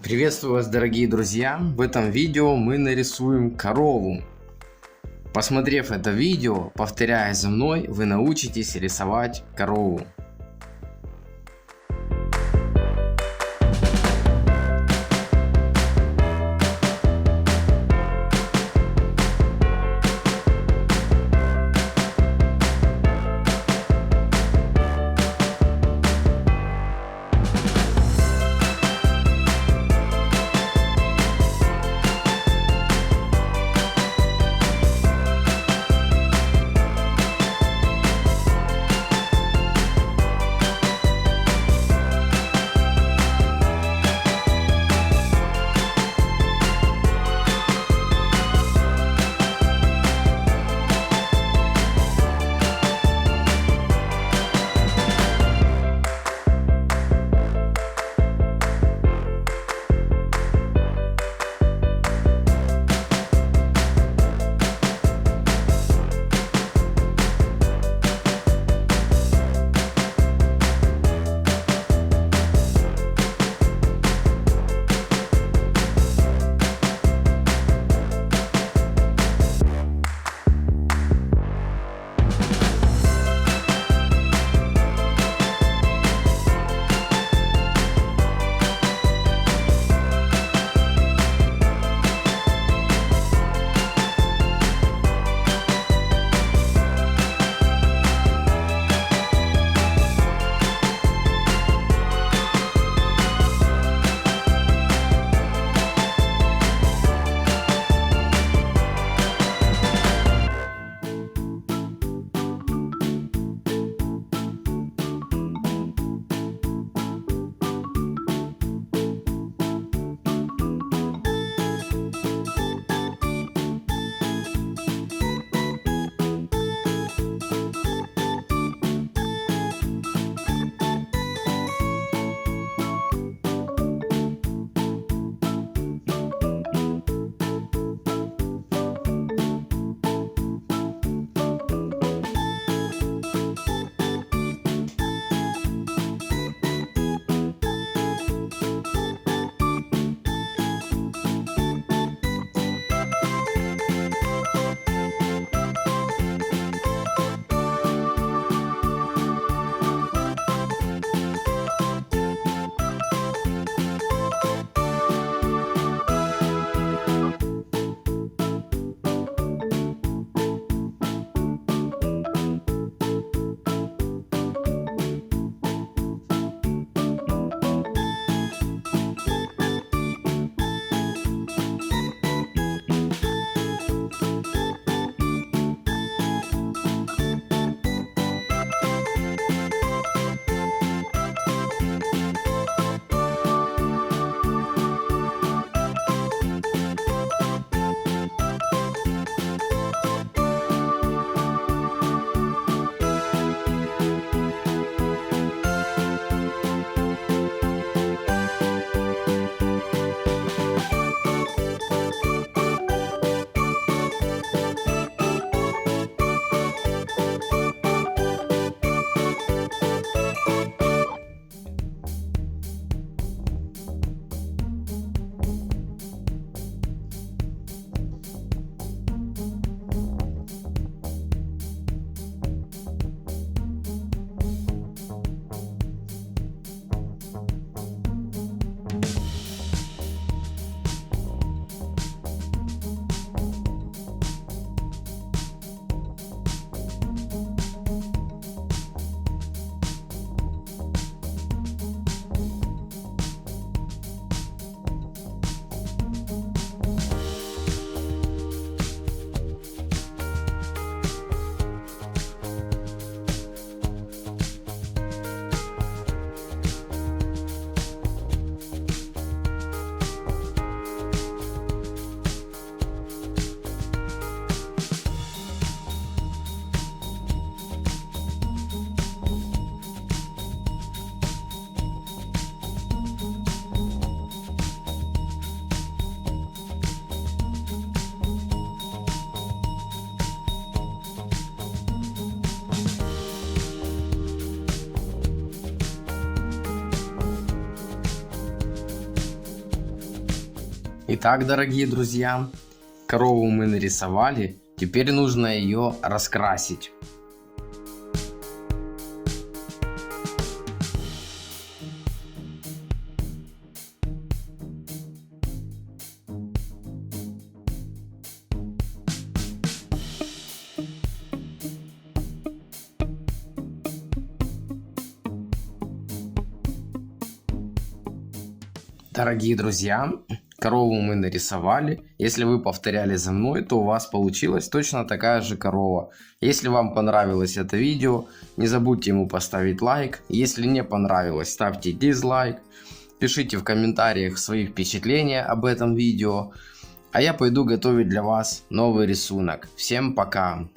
Приветствую вас, дорогие друзья! В этом видео мы нарисуем корову. Посмотрев это видео, повторяя за мной, вы научитесь рисовать корову. Итак, дорогие друзья, корову мы нарисовали, теперь нужно ее раскрасить. Дорогие друзья, корову мы нарисовали. Если вы повторяли за мной, то у вас получилась точно такая же корова. Если вам понравилось это видео, не забудьте ему поставить лайк. Если не понравилось, ставьте дизлайк. Пишите в комментариях свои впечатления об этом видео. А я пойду готовить для вас новый рисунок. Всем пока!